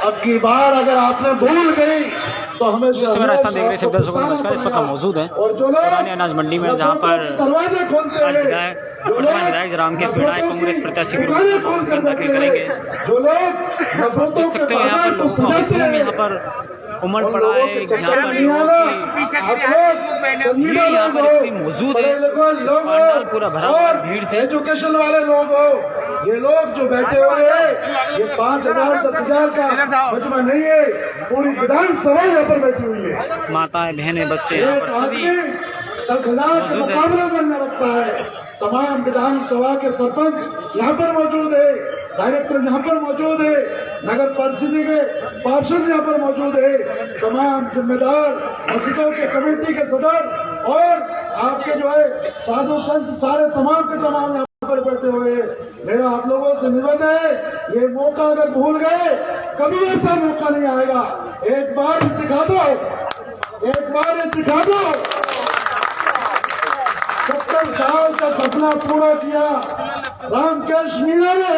अब की बार अगर आपने भूल गई तो हमेशा रास्ता देख रहे दर्शकों को नमस्कार। इस वक्त हम मौजूद हैं पुरानी अनाज मंडी में, जहाँ पर दरवाजे खोलते हैं, विधायक रामकेश मीणा कांग्रेस प्रत्याशी के रूप में नामांकन दाखिल करेंगे। जो लोग देख सकते हो यहाँ पर लोगों का हुजूम यहाँ पर उमड़ पड़ा है। यहाँ पर भीड़ यहाँ पर इतनी मौजूद है, पंडाल पूरा भरा हुआ है भीड़ से। एजुकेशन वाले लोग हो, ये लोग जो बैठे हुए हैं, ये 5,000 10,000 का मजमा नहीं है, पूरी विधानसभा यहाँ पर बैठी हुई है। माताएं बहनें बच्चे यहाँ पर सभी 10,000 का मुकाबला करना रखता है। तमाम विधानसभा के सरपंच यहाँ पर मौजूद है, डायरेक्टर यहाँ पर मौजूद है, नगर परिषद के पार्षद यहाँ पर मौजूद है, तमाम जिम्मेदार मस्जिदों के कमेटी के सदस्य और आपके जो है साधु संत सारे तमाम के तमाम यहाँ पर बैठे हुए हैं। मेरा आप लोगों से निवेदन है, ये मौका अगर भूल गए कभी ऐसा मौका नहीं आएगा। एक बार दिखा दो, एक बार दिखा दो। 70 साल का सपना पूरा किया रामकेश मीणा ने।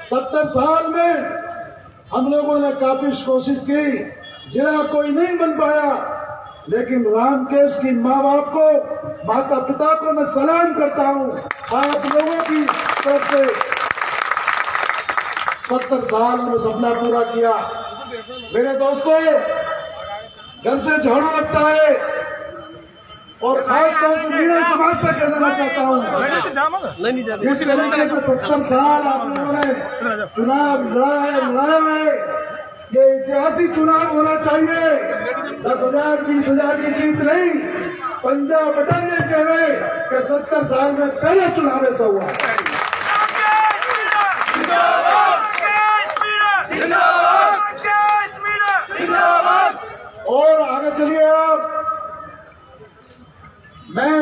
70 साल में हम लोगों ने काफी कोशिश की, जिला कोई नहीं बन पाया, लेकिन रामकेश की माँ बाप को, माता पिता को मैं सलाम करता हूँ आप लोगों की तरफ से। 70 साल में सपना पूरा किया। मेरे दोस्तों, घर से झाड़ू लगता है और खासतौर से मीणा समाज से कह देना चाहता हूँ, जिस तरीके से 70 साल आप लोगों ने चुनाव लड़ाया है, ये ऐतिहासिक चुनाव होना चाहिए। 10,000 20,000 की जीत नहीं, पंजाब बटन ये कहे कि 70 साल में पहला चुनाव ऐसा हुआ। और आगे चलिए आप, मैं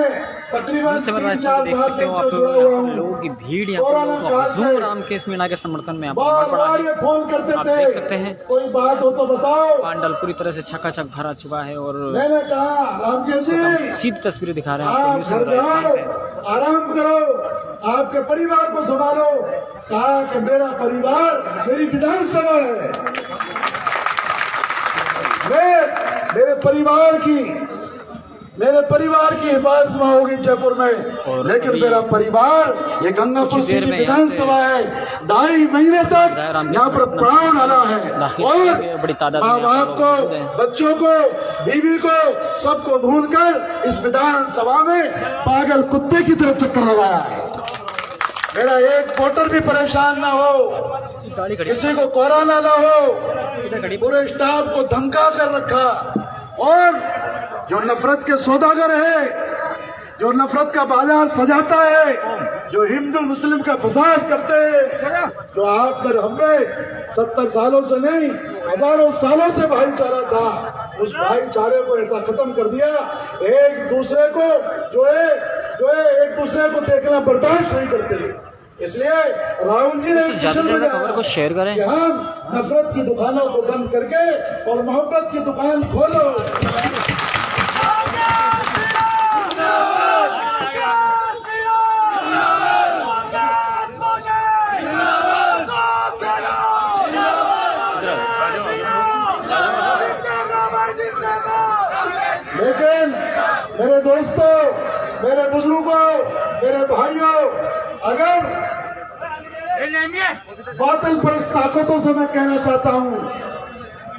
तकरीबन 3-4 साल से जुड़ा हुआ हूँ। लोगों की भीड़ यहाँ पर, लोगों का हुजूम रामकेश मीणा के समर्थन में बार ये फोन करते आप थे, देख सकते हैं कोई बात हो तो बताओ। पंडाल पूरी तरह से छकाछक भरा चुका है और मैंने कहा रामकेश जी, सीधी तस्वीरें दिखा रहे हैं आप आपको। घर जाओ, आराम करो, आपके परिवार को संभालो। कहा कि मेरा परिवार मेरी विधानसभा है, मेरे परिवार की हिफाजत में होगी जयपुर में, लेकिन मेरा परिवार ये गंगापुर सिटी विधानसभा है। 2.5 महीने तक यहाँ पर प्राण डाला है और माँ बाप को, बच्चों को, बीवी को, सबको भूलकर इस विधानसभा में पागल कुत्ते की तरह चक्कर लगाया है। मेरा एक वोटर भी परेशान ना हो, किसी को कोरोना ना हो, पूरे स्टाफ को धमका कर रखा। और जो नफरत के सौदागर है, जो नफरत का बाजार सजाता है, जो हिंदू मुस्लिम का फसाद करते हैं, जो आप पर हमें 70 सालों से नहीं हजारों सालों से भाईचारा था, उस भाईचारे को ऐसा खत्म कर दिया। एक दूसरे को जो है एक दूसरे को देखना बर्दाश्त नहीं करते। इसलिए राहुल जी ने खबर को शेयर करें कि हम नफरत की दुकानों को बंद करके और मोहब्बत की दुकान खोलो। लेकिन मेरे दोस्तों, मेरे बुजुर्गों, मेरे भाइयों, अगर बातिल परस्त ताकतों से मैं कहना चाहता हूँ,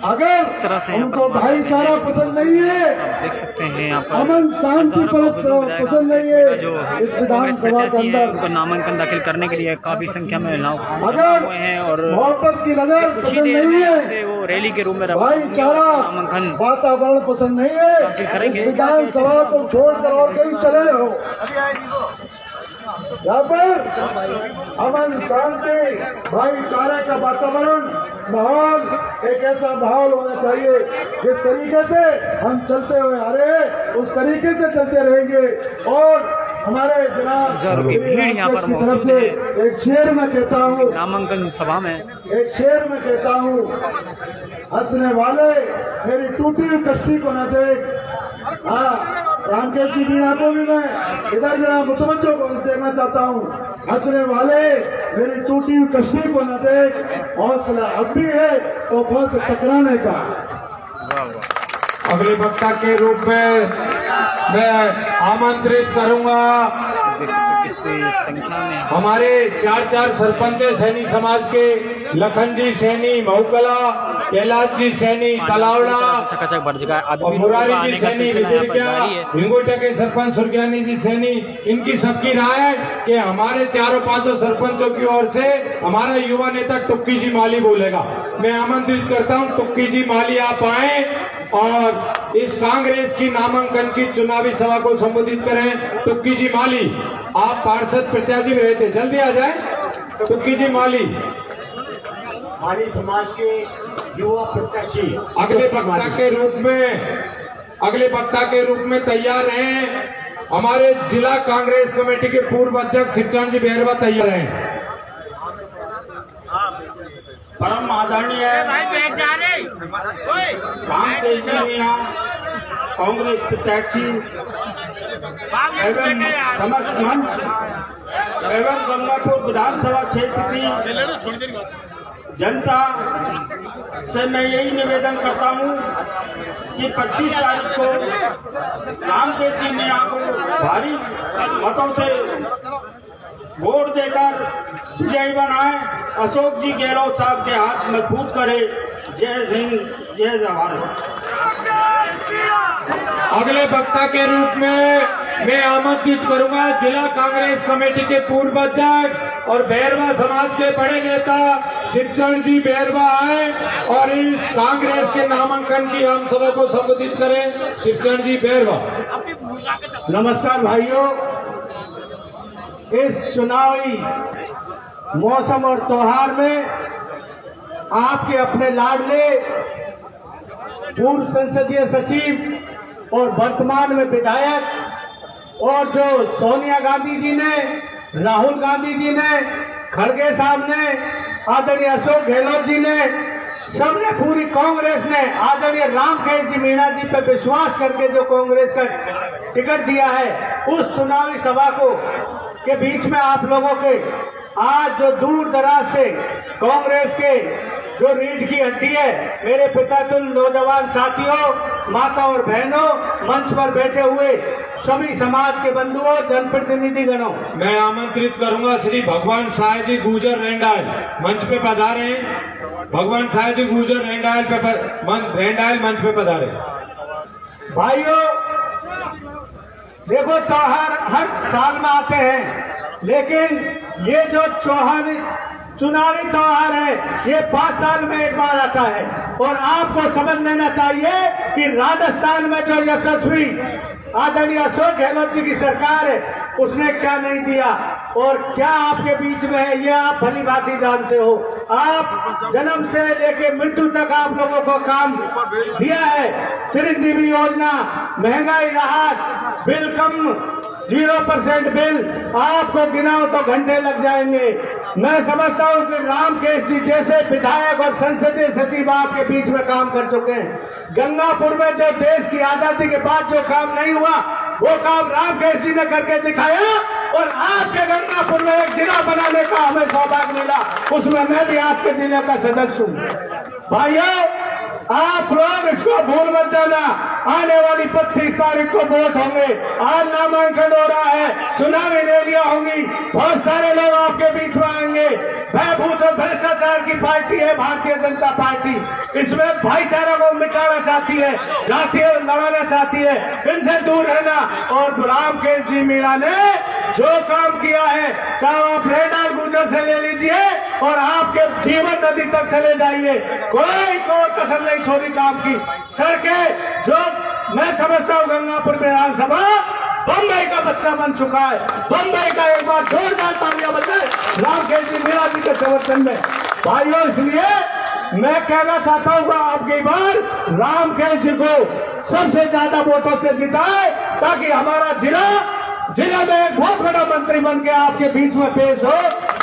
अगर उनको भाईचारा पसंद नहीं है, देख सकते हैं यहाँ पर अमन शांति पसंद नहीं है, जो इस विधानसभा के अंदर उनको नामांकन दाखिल करने के लिए काफी संख्या में लोग अगर हुए हैं और मोहब्बत की नजर कुछ ही पसंद देर नहीं में यहाँ है, से वो रैली के रूप में भाईचारा नामांकन वातावरण पसंद नहीं है, करेंगे। इस विधानसभा को छोड़कर और कहीं चले हो। यहाँ पर अमन शांति भाईचारे का वातावरण माहौल, एक ऐसा माहौल होना चाहिए जिस तरीके से हम चलते हुए आ रहे हैं उस तरीके से चलते रहेंगे। और हमारे जनाब की भीड़ यहाँ पर मौजूद है। एक शेर में कहता हूँ, नामांकन सभा में एक शेर में कहता हूँ, हंसने वाले मेरी टूटी हुई कश्ती को न देख, हाँ रामकेश जी मीणा को भी मैं इधर जरा मुतवज्जो को देखना चाहता हूँ। हंसने वाले मेरी टूटी हुई कश्ती को न देख, हौसला अब भी है तूफान से टकराने का। अगले वक्ता के रूप में मैं आमंत्रित करूंगा संख्या में हमारे 4 सरपंच सैनी समाज के लखन जी सैनी मऊकला, कैलाश जी सैनी तलावड़ा चकाचक बढ़ चुका है। अभी और भी मुरारी आने जी का सैनी सिलसिला यहाँ पर विदिरकिया, जारी है। हिंगोटा के सरपंच सुरग्यानी जी सैनी, इनकी सबकी राय है कि हमारे 4-5 सरपंचों की ओर से हमारा युवा नेता टुक्की जी माली बोलेगा। मैं आमंत्रित करता हूं टुक्की जी माली आप आए और इस कांग्रेस की नामांकन की चुनावी सभा को संबोधित करें। टुक्की जी माली, आप पार्षद प्रत्याशी में रहते, जल्दी आ जाए। टुक्की जी माली हमारे समाज के युवा प्रत्याशी अगले वक्ता के रूप में तैयार हैं हमारे जिला कांग्रेस कमेटी के पूर्व अध्यक्ष शिक्षण जी बेहरवा तैयार हैं। परम आदरणीय रामकेश जी मीणा कांग्रेस प्रत्याशी एवं समस्त मंच एवं गंगापुर विधानसभा क्षेत्र की जनता से मैं यही निवेदन करता हूं कि 25 तारीख को रामकेश जी मीणा को भारी मतों से वोट देकर विजयी बनाए, अशोक जी गहलोत साहब के हाथ मजबूत करे। जय हिंद, जय जवाहर। अगले वक्ता के रूप में मैं आमंत्रित करूंगा जिला कांग्रेस कमेटी के पूर्व अध्यक्ष और बेहरवा समाज के बड़े नेता शिक्षण जी बेहरवा आए और इस कांग्रेस के नामांकन की हम सभा को संबोधित करें। शिक्षण जी बेहरवा। नमस्कार भाइयों, इस चुनावी मौसम और त्योहार में आपके अपने लाडले पूर्व संसदीय सचिव और वर्तमान में विधायक और जो सोनिया गांधी जी ने, राहुल गांधी जी ने, खड़गे साहब ने, आदरणीय अशोक गहलोत जी ने, सबने पूरी कांग्रेस ने आदरणीय रामकेश जी मीणा जी पे विश्वास करके जो कांग्रेस का टिकट दिया है, उस चुनावी सभा को के बीच में आप लोगों के आज जो दूर दराज से कांग्रेस के जो रीढ़ की हड्डी है, मेरे पितातुल नौजवान साथियों, माता और बहनों, मंच पर बैठे हुए सभी समाज के बंधुओं, जनप्रतिनिधि गणों, मैं आमंत्रित करूंगा श्री भगवान साय जी गुजर रेंडायल मंच पे पधारे हैं। भगवान साय जी गुजर रेंडायल मंच पे पधारे। भाइयों देखो, त्योहार हर साल में आते हैं, लेकिन ये जो चुनावी त्योहार है ये 5 साल में एक बार आता है। और आपको समझ लेना चाहिए कि राजस्थान में जो यशस्वी आदरणीय अशोक गहलोत जी की सरकार है, उसने क्या नहीं दिया और क्या आपके बीच में है, ये आप भली भांति जानते हो। आप जन्म से लेके मृत्यु तक आप लोगों को काम दिया है। चिरंजीवी योजना, महंगाई राहत, बिल कम, 0% बिल, आपको गिनाओ तो घंटे लग जाएंगे। मैं समझता हूं कि रामकेश जी जैसे विधायक और संसदीय सचिव आपके बीच में काम कर चुके हैं। गंगापुर में जो देश की आजादी के बाद जो काम नहीं हुआ, वो काम रामकेश जी ने करके दिखाया और आपके गंगापुर में एक जिला बनाने का हमें सौभाग्य मिला, उसमें मैं भी आपके जिले का सदस्य हूँ। भाइयों, आप लोग इसको भूल मत जाना, आने वाली 25 तारीख को वोट होंगे, आज नामांकन हो रहा है, चुनावी रैलियां होंगी, बहुत सारे लोग आपके बीच में आएंगे। भयभूत और भ्रष्टाचार की पार्टी है भारतीय जनता पार्टी, इसमें भाईचारा को मिटाना चाहती है, जातीय लड़ाना चाहती है, इनसे दूर रहना। और रामकेश जी मीणा ने जो काम किया है, चाहे आप रेडार गुजर से ले लीजिए और आपके जीवन नदी तक चले जाइए, कोई कसर नहीं छोड़ी काम की। सड़कें जो मैं समझता हूँ गंगापुर विधानसभा बम्बई का बच्चा बन चुका है। बम्बई का एक बार जोरदार तालियां बजाए रामकेश जी मीणा जी के समर्थन में। भाइयों, इसलिए मैं कहना चाहता हूँ अब की बार रामकेश जी को सबसे ज्यादा वोटों से जिताए, ताकि हमारा जिला जिला में एक बहुत बड़ा मंत्री बन के आपके बीच में पेश हो।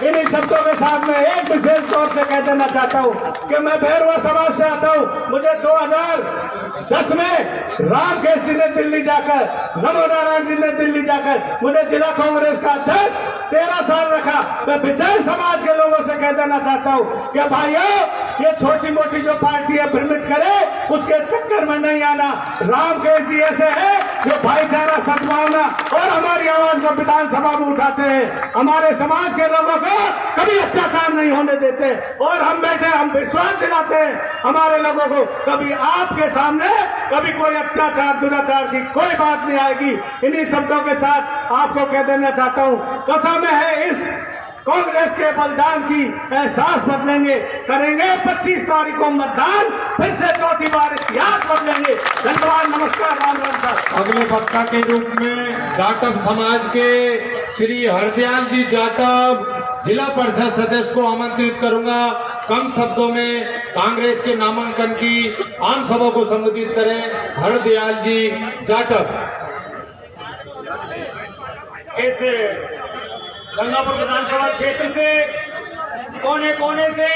इन्हीं शब्दों के साथ मैं एक विशेष तौर से कह देना चाहता हूँ कि मैं भैरवा समाज से आता हूँ। मुझे 2010 में राम केश जी ने दिल्ली जाकर, नमो नारायण जी ने दिल्ली जाकर मुझे जिला कांग्रेस का अध्यक्ष 13 साल रखा। मैं विशेष समाज के लोगों से कह देना चाहता हूँ कि भाइयों, ये छोटी मोटी जो पार्टी है भ्रमित करे, उसके चक्कर में नहीं आना। राम केश जी ऐसे है जो भाईचारा, सद्भावना और हमारी आवाज को विधानसभा में उठाते हैं। हमारे समाज के लोगों को कभी अत्याचार नहीं होने देते और हम बैठे, हम विश्वास दिलाते हैं हमारे लोगों को, कभी आपके सामने कभी कोई अत्याचार, दुराचार की कोई बात नहीं आएगी। इन्हीं शब्दों के साथ आपको कह देना चाहता हूँ, कसम है इस कांग्रेस के बलिदान की एहसास बदलेंगे, करेंगे 25 तारीख को मतदान, फिर से चौथी बार इतिहास बदलेंगे। धन्यवाद, नमस्कार, राम राम सर। अगले वक्ता के रूप में जाटव समाज के श्री हरदयाल जी जाटव जिला परिषद सदस्य को आमंत्रित करूंगा। कम शब्दों में कांग्रेस के नामांकन की आम सभा को संबोधित करें। हरदयाल जी जाटव। इस गंगापुर विधानसभा क्षेत्र से, कोने कोने से,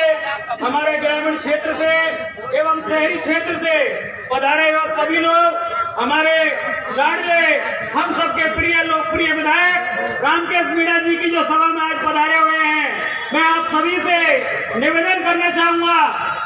हमारे ग्रामीण क्षेत्र से एवं शहरी क्षेत्र से पधारे हुए सभी लोग, हमारे लाडले, हम सबके प्रिय लोकप्रिय विधायक रामकेश मीणा जी की जो सभा में आज पधारे हुए हैं, मैं आप सभी से निवेदन करना चाहूंगा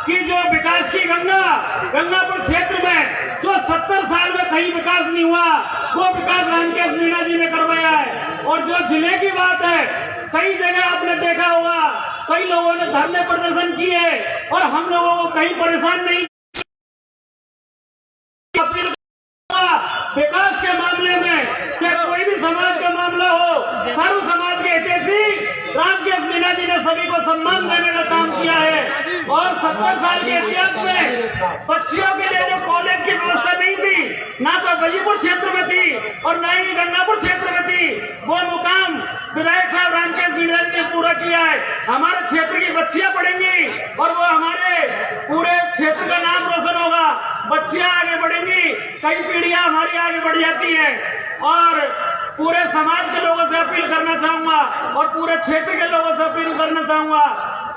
कि जो विकास की गंगापुर क्षेत्र में जो 70 साल में कहीं विकास नहीं हुआ, वो विकास रामकेश मीणा जी ने करवाया है। और जो जिले की बात है, कई जगह आपने देखा होगा, कई लोगों ने धरने प्रदर्शन किए और हम लोगों को कहीं परेशान नहीं। विकास के मामले में चाहे कोई भी समाज का मामला हो, सर्व समाज के हितैषी रामकेश मीणा जी ने सभी को सम्मान देने का काम किया है। और 70 साल के इतिहास में बच्चियों के लिए जो कॉलेज की व्यवस्था नहीं थी, ना तो गजीपुर क्षेत्र में थी और न ही गंगापुर क्षेत्र में थी, वो मुकाम विधायक साहब रामकेश मीणा जी ने पूरा किया है। हमारे क्षेत्र की बच्चियां पढ़ेंगी और वो हमारे पूरे क्षेत्र का नाम रोशन होगा। बच्चियां आगे बढ़ेंगी, कई पीढ़ियां हमारी आगे बढ़ जाती है। और पूरे समाज के लोगों से अपील करना चाहूंगा और पूरे क्षेत्र के लोगों से अपील करना चाहूंगा,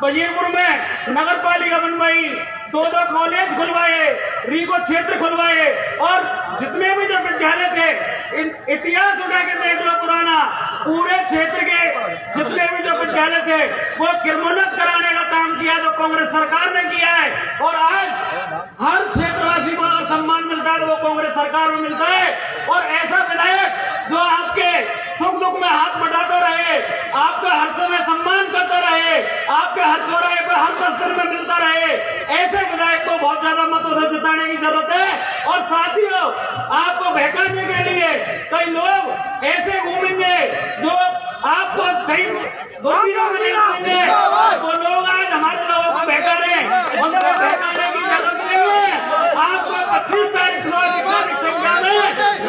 बजीरपुर में नगर पालिका बनवाई, 2 कॉलेज खुलवाए, रीगो क्षेत्र खुलवाए और जितने भी जो विद्यालय थे, इतिहास उठा के देख लो पुराना, पूरे क्षेत्र के जितने भी जो विद्यालय थे वो क्रमोन्नत कराने का काम किया जो कांग्रेस सरकार ने किया है। और आज हर क्षेत्रवासी को अगर सम्मान मिलता है तो वो कांग्रेस सरकार में मिलता है। और ऐसा विधायक जो आपके सुख दुख में हाथ बटाता रहे, आपका हर समय सम्मान करता रहे, आपके हर चौराहे पर हर दफ्तर में मिलता रहे, ऐसे विधायक को बहुत ज्यादा मतों से जिताने की जरूरत है। और साथियों, आपको बहकाने के लिए कई लोग ऐसे घूमेंगे जो आपको कहीं दूरबीनों में देखेंगे, वो लोग आज हमारे लोगों को बहका रहे हैं, उनको बहकाने की जरूरत नहीं है। आपको 25 तारीख को संख्या में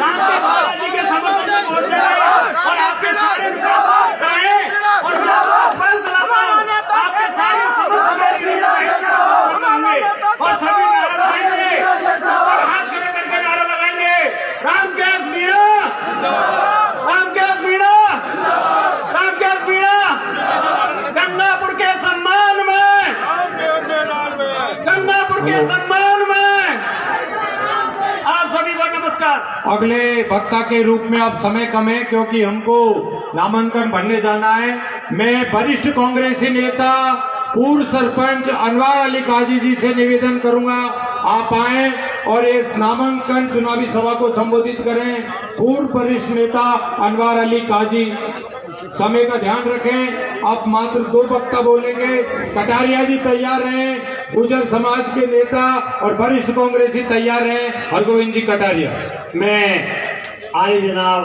रामकेश मीणा जी के समर्थन में वोट देना है और आपके सारे विकास कराए और मैं आपको बल दिलाता हूं, आपके सारे और सभी नारा लगाएंगे और हाथ खड़े करके नारा लगाएंगे, रामकेश मीणा, रामकेश मीणा, रामकेश मीणा, गंगापुर के सम्मान में, गंगापुर के सम्मान में। आप सभी को नमस्कार। अगले वक्ता के रूप में अब समय कम है क्योंकि हमको नामांकन भरने जाना है। मैं वरिष्ठ कांग्रेसी नेता पूर्व सरपंच अनवार अली काजी जी से निवेदन करूंगा, आप आए और इस नामांकन चुनावी सभा को संबोधित करें। पूर्व वरिष्ठ नेता अनवार अली काजी, समय का ध्यान रखें, आप मात्र 2 वक्ता बोलेंगे। कटारिया जी तैयार हैं, गुर्जर समाज के नेता और वरिष्ठ कांग्रेसी तैयार हैं। हरगोविंद जी कटारिया। मैं आए जनाब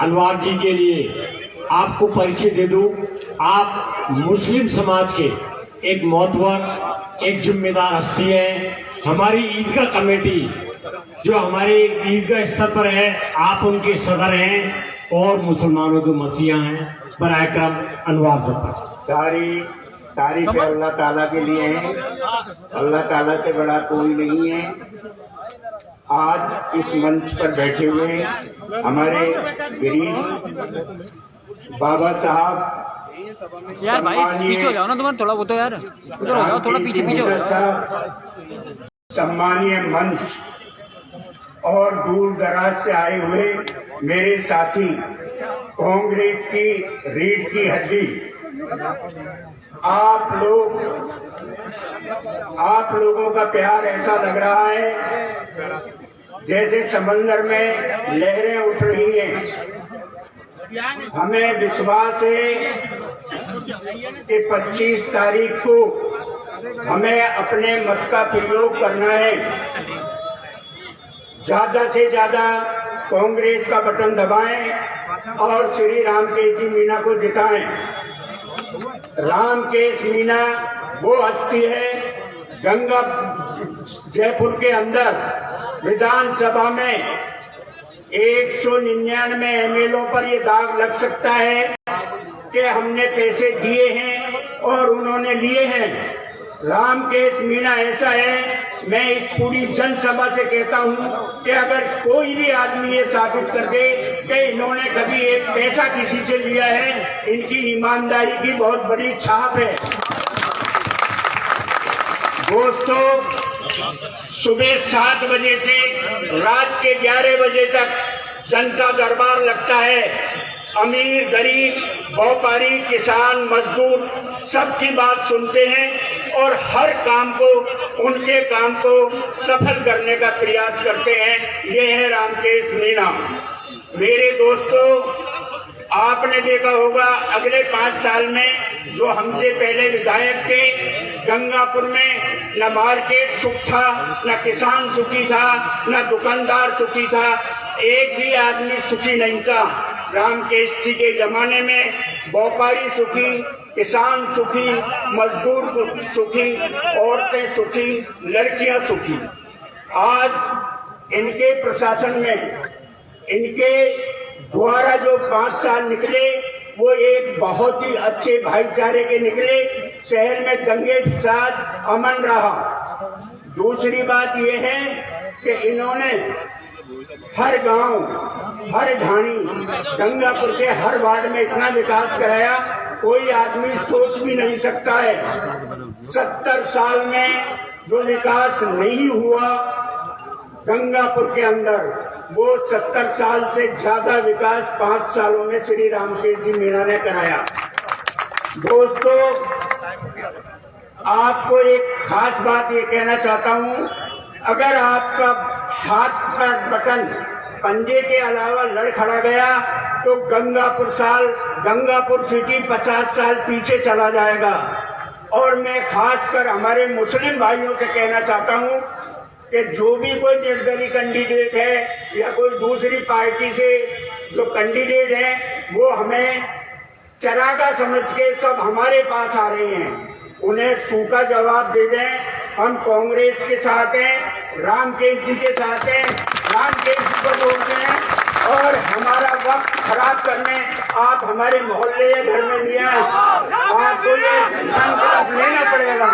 अनवार जी के लिए आपको परिचय दे दूं। आप मुस्लिम समाज के एक मोहतबर, एक जिम्मेदार हस्ती है। हमारी ईदगाह कमेटी जो हमारे ईदगाह स्तर पर है, आप उनके सदर हैं और मुसलमानों के मसीहा हैं। बराए करम अनवार साहब। सारी तारीफ अल्लाह ताला के लिए है, अल्लाह ताला से बड़ा कोई नहीं है। आज इस मंच पर बैठे हुए हमारे गिरीश बाबा साहब, यार भाई पीछे हो जाओ ना, तुम्हारा थोड़ा वो तो यार उधर हो जाओ, थोड़ा पीछे पीछे हो जाओ। सम्मानीय मंच और दूर दराज से आए हुए मेरे साथी, कांग्रेस की रीढ़ की हड्डी, आप लोगों का प्यार ऐसा लग रहा है जैसे समंदर में लहरें उठ रही हैं। हमें विश्वास है कि 25 तारीख को हमें अपने मत का प्रयोग करना है। ज्यादा से ज्यादा कांग्रेस का बटन दबाएं और श्री रामकेश जी मीणा को जिताएं। रामकेश मीणा वो हस्ती है, गंगा जयपुर के अंदर विधानसभा में 199 एमएलओ पर ये दाग लग सकता है कि हमने पैसे दिए हैं और उन्होंने लिए हैं। रामकेश मीणा ऐसा है, मैं इस पूरी जनसभा से कहता हूं कि अगर कोई भी आदमी ये साबित कर दे कि इन्होंने कभी एक पैसा किसी से लिया है, इनकी ईमानदारी की बहुत बड़ी छाप है। दोस्तों, सुबह 7 बजे से रात के 11 बजे तक जनता दरबार लगता है। अमीर, गरीब, व्यापारी, किसान, मजदूर सबकी बात सुनते हैं और हर काम को, उनके काम को सफल करने का प्रयास करते हैं। ये है रामकेश मीणा। मेरे दोस्तों, आपने देखा होगा अगले 5 साल में जो हमसे पहले विधायक थे, गंगापुर में न मार्केट सुख था, न किसान सुखी था, न दुकानदार सुखी था, एक भी आदमी सुखी नहीं था। रामकेश जी के जमाने में व्यापारी सुखी, किसान सुखी, मजदूर सुखी, औरतें सुखी, लड़कियां सुखी। आज इनके प्रशासन में, इनके द्वारा जो 5 साल निकले वो एक बहुत ही अच्छे भाईचारे के निकले। शहर में दंगे फसाद अमन रहा। दूसरी बात यह है कि इन्होंने हर गांव, हर ढाणी, गंगापुर के हर वार्ड में इतना विकास कराया, कोई आदमी सोच भी नहीं सकता है। 70 साल में जो विकास नहीं हुआ गंगापुर के अंदर, वो 70 साल से ज्यादा विकास 5 सालों में श्री रामकेश जी मीणा ने कराया। दोस्तों, आपको एक खास बात ये कहना चाहता हूँ, अगर आपका हाथ का बटन पंजे के अलावा लड़खड़ा गया तो गंगापुर सिटी 50 साल पीछे चला जाएगा। और मैं खासकर हमारे मुस्लिम भाइयों से कहना चाहता हूँ कि जो भी कोई निर्दलीय कैंडिडेट है या कोई दूसरी पार्टी से जो कैंडिडेट है, वो हमें चरागा समझ के सब हमारे पास आ रहे हैं। उन्हें सूखा जवाब दे दें, हम कांग्रेस के साथ हैं, रामकेश जी के साथ हैं, रामकेश जी को वोट दें और हमारा वक्त खराब करने आप हमारे मोहल्ले या घर में नहीं आए। आपको ये संकल्प लेना पड़ेगा।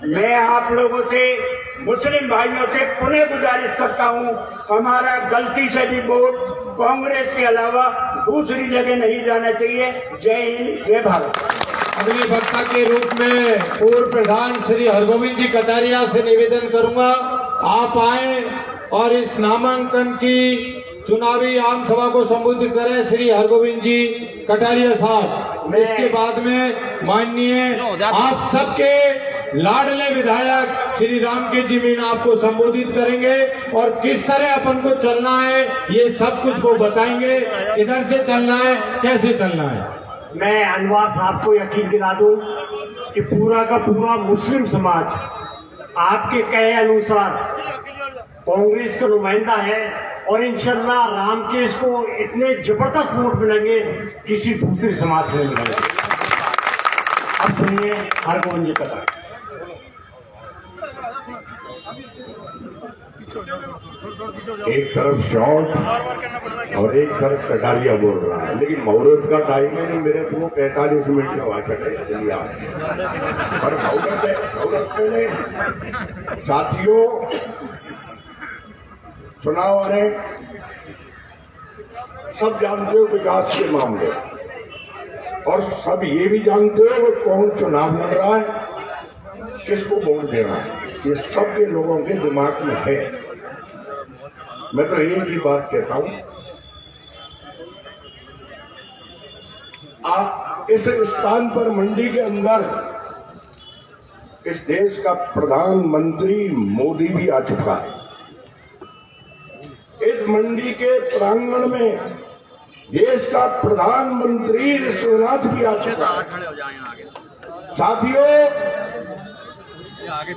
मैं आप लोगों से, मुस्लिम भाइयों से पुनः गुजारिश करता हूं, हमारा गलती से भी वोट कांग्रेस के अलावा दूसरी जगह नहीं जाना चाहिए। जय हिंद, जय भारत। अगले वक्ता के रूप में पूर्व प्रधान श्री हरगोविंद जी कटारिया से निवेदन करूंगा, आप आए और इस नामांकन की चुनावी आम सभा को संबोधित करें। श्री हरगोविंद जी कटारिया साहब, इसके बाद में माननीय आप सबके लाडले विधायक श्री रामकेश जी मीणा आपको संबोधित करेंगे और किस तरह अपन को चलना है ये सब कुछ वो बताएंगे। इधर से चलना है, कैसे चलना है। मैं अनवर साहब को यकीन दिला दूं कि पूरा का पूरा मुस्लिम समाज आपके कहे अनुसार कांग्रेस का नुमाइंदा है और इंशाल्लाह रामकेश को इतने जबरदस्त वोट मिलेंगे किसी दूसरे समाज से नहीं मिलेंगे। अब सुनिए हरगोविंद जी कटारिया। एक तरफ शॉर्ट और एक तरफ कटारिया बोल रहा है, लेकिन मुहूर्त का टाइम है, मेरे को 45 मिनट का भाषण है चलिए और मुहूर्त में साथियों चुनाव आ रहे, सब जानते हो विकास के मामले, और सब ये भी जानते हो कि कौन चुनाव लड़ रहा है, किसको वोट देना है, ये सबके लोगों के दिमाग में है। मैं तो एक ही बात कहता हूं, आप इस स्थान पर मंडी के अंदर इस देश का प्रधानमंत्री मोदी भी आ चुका है। इस मंडी के प्रांगण में देश का प्रधानमंत्री ऋषिनाथ भी आ चुका है। साथियों,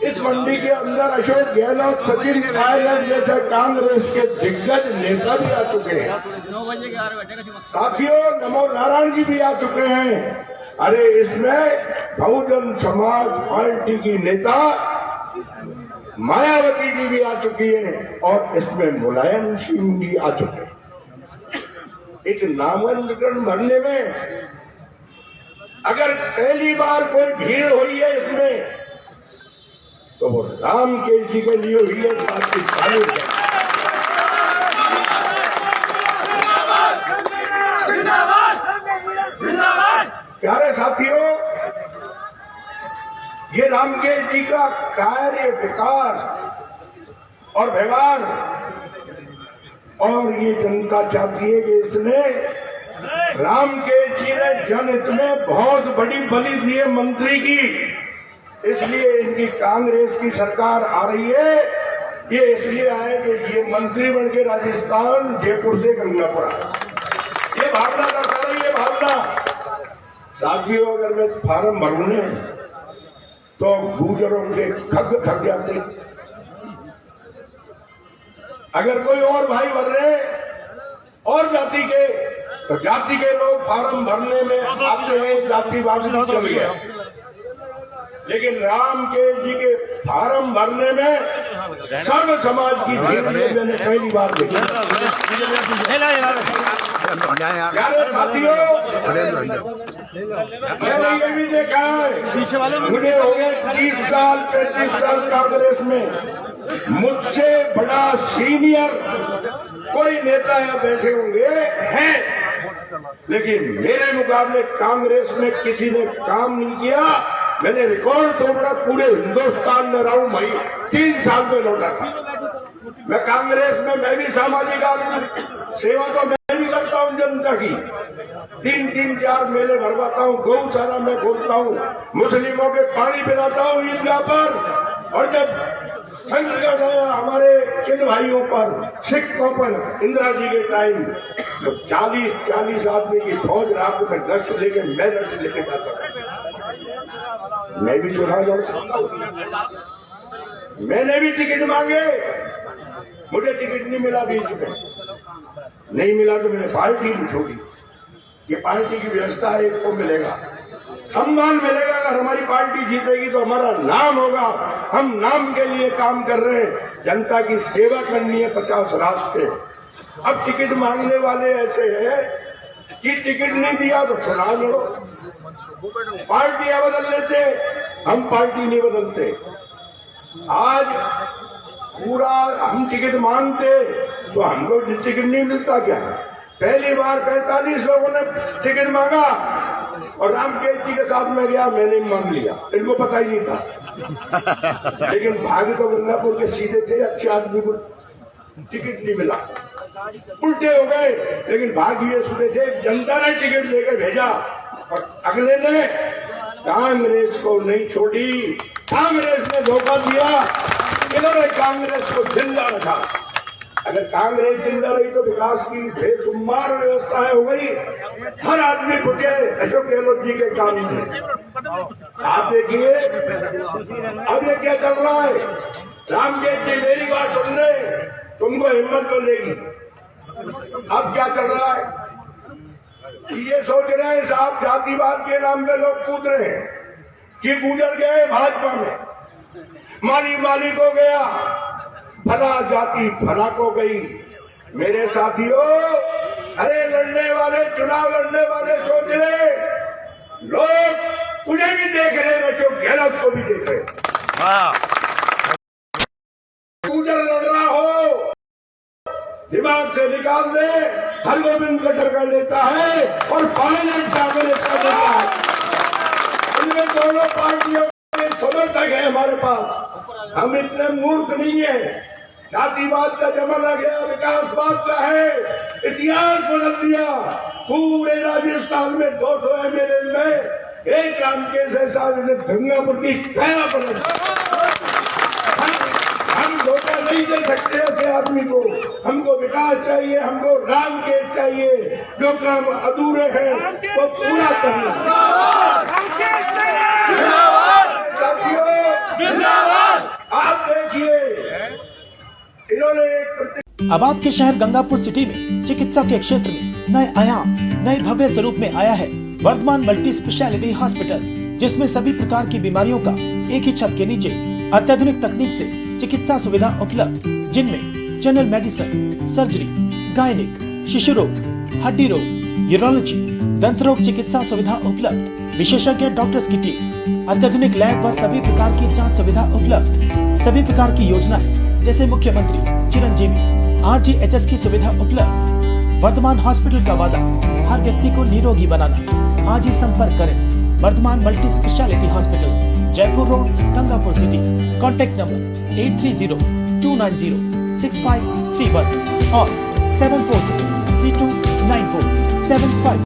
इस मंडी के अंदर अशोक गहलोत, सचिन पायलट जैसे कांग्रेस के दिग्गज नेता भी आ चुके हैं। साथियों, नमो नारायण जी भी आ चुके हैं। अरे इसमें बहुजन समाज पार्टी की नेता मायावती जी भी आ चुकी है और इसमें मुलायम सिंह भी आ चुके हैं। एक नामांकन भरने में अगर पहली बार कोई भीड़ हुई है इसमें, तो वो राम के जी के लिए हुई है। बात की तारीफ है। प्यारे साथियों, ये रामकेश जी का कार्य, विकास और व्यवहार, और ये जनता चाहती है कि इसने रामकेश जी ने जनहित में बहुत बड़ी बलि दी है मंत्री की, इसलिए इनकी कांग्रेस की सरकार आ रही है। ये इसलिए आए कि ये मंत्री बन के राजस्थान जयपुर से गंगापुर आए, ये भावना करता है, ये भावना। साथियों, अगर मैं फार्म भरूं तो गुजरों के खग जाते, अगर कोई और भाई भर रहे और जाति के, तो जाति के लोग फार्म भरने में आते हैं, जातिवाद भी चल गया। लेकिन रामकेश जी के फार्म भरने में सर्व समाज की भीड़ मैंने पहली बार देखी। प्यारे साथियों, मैंने ये भी देखा है, मुझे हो गए 30 साल 35 साल कांग्रेस में, मुझसे बड़ा सीनियर कोई नेता यहाँ बैठे होंगे हैं, लेकिन मेरे मुकाबले कांग्रेस में किसी ने काम नहीं किया। मैंने रिकॉर्ड तोड़ा, पूरे हिंदुस्तान में रहा हूं भाई, 3 साल में लौटा था मैं कांग्रेस में। मैं भी सामाजिक आदमी, सेवा तो मैं भी करता हूं जनता की, 3-3 4 मेले भरवाता हूं, गौशाला में खोलता हूं, मुस्लिमों के पानी पिलाता हूं ईदगाह पर। और जब संकट आया हमारे किन भाइयों पर, सिखों पर, इंदिरा जी के टाइम, तो 40 आदमी की फौज रात में गश्त लेके मैं गश्त लेके जाता था। मैं भी चुनाव लड़ सकता हूं, मैंने भी टिकट मांगे, मुझे टिकट नहीं मिला, बीच में नहीं मिला तो मैंने पार्टी भी छोड़ी। ये पार्टी की व्यवस्था है, एक को मिलेगा, सम्मान मिलेगा। अगर हमारी पार्टी जीतेगी तो हमारा नाम होगा, हम नाम के लिए काम कर रहे हैं, जनता की सेवा करनी है। 50 रास्ते। अब टिकट मांगने वाले ऐसे हैं कि टिकट नहीं दिया तो चुनाव लड़ो, पार्टियां बदल लेते, हम पार्टी नहीं बदलते। आज पूरा हम टिकट मांगते तो हमको टिकट नहीं मिलता क्या? पहली बार 45 लोगों ने टिकट मांगा और रामकेश जी के साथ में गया, मैंने मांग लिया, इनको पता ही नहीं था। लेकिन भाग्य तो गंगापुर के सीधे थे, अच्छे आदमी को टिकट नहीं मिला, उल्टे हो गए। लेकिन भाग्य ये सीधे थे, जनता ने टिकट देकर भेजा और अगले ने कांग्रेस को नहीं छोड़ी। कांग्रेस ने धोखा दिया, इन्होंने कांग्रेस को जिंदा रखा। अगर कांग्रेस जिंदा रही तो विकास की बेशुमार व्यवस्थाएं हो गई, हर आदमी पूछे अशोक गहलोत जी के काम में। आप देखिए अब ये क्या चल रहा है। रामकेश जी मेरी बात सुन रहे, तुमको हिम्मत मिलेगी। अब क्या चल रहा है, ये सोच रहे हैं साहब जातिवाद के नाम पे लोग कूद रहे हैं कि गुजर गए भाजपा में, माली हो गया, फला जाति फला को गई। मेरे साथियों, अरे लड़ने वाले, चुनाव लड़ने वाले सोच ले, लोग तुझे भी देख रहे हैं, अशोक गहलोत को भी देख रहे हैं। तू जब लड़ रहा हो, दिमाग से निकाल दे, हरगोविंद कटर कर लेता है और पार्लियामेंट कांग्रेस का देता है। इनमें दोनों पार्टियों के समर्थक है हमारे पास। हम इतने मूर्ख नहीं है। जातिवाद का जमाना गया, विकासवाद का है। इतिहास बदल दिया। पूरे राजस्थान में 200 MLA में एक रामकेश ऐसा गंगापुर की काया बदल। हम धोखा नहीं दे सकते ऐसे आदमी को। हमको विकास चाहिए, हमको रामकेश चाहिए। जो काम अधूरे हैं वो पूरा करना। आप देखिए, इन्होंने एक अब आपके शहर गंगापुर सिटी में चिकित्सा के क्षेत्र में नए आयाम, नए भव्य स्वरूप में आया है वर्धमान मल्टी स्पेशलिटी हॉस्पिटल, जिसमें सभी प्रकार की बीमारियों का एक ही छत के नीचे अत्याधुनिक तकनीक से चिकित्सा सुविधा उपलब्ध, जिनमें जनरल मेडिसिन, सर्जरी, गायनिक, शिशु रोग, हड्डी रोग, यूरोलॉजी, दंत रोग चिकित्सा सुविधा उपलब्ध, विशेषज्ञ डॉक्टर्स की टीम, अत्याधुनिक लैब व सभी प्रकार की जांच सुविधा उपलब्ध, सभी प्रकार की योजनाएं जैसे मुख्यमंत्री चिरंजीवी RGHS की सुविधा उपलब्ध। वर्धमान हॉस्पिटल का वादा हर व्यक्ति को निरोगी बनाना। आज ही संपर्क करें Vardhman multi speciality hospital, Jaipur road, Gangapur city. Contact number 8302906531 और 746329475।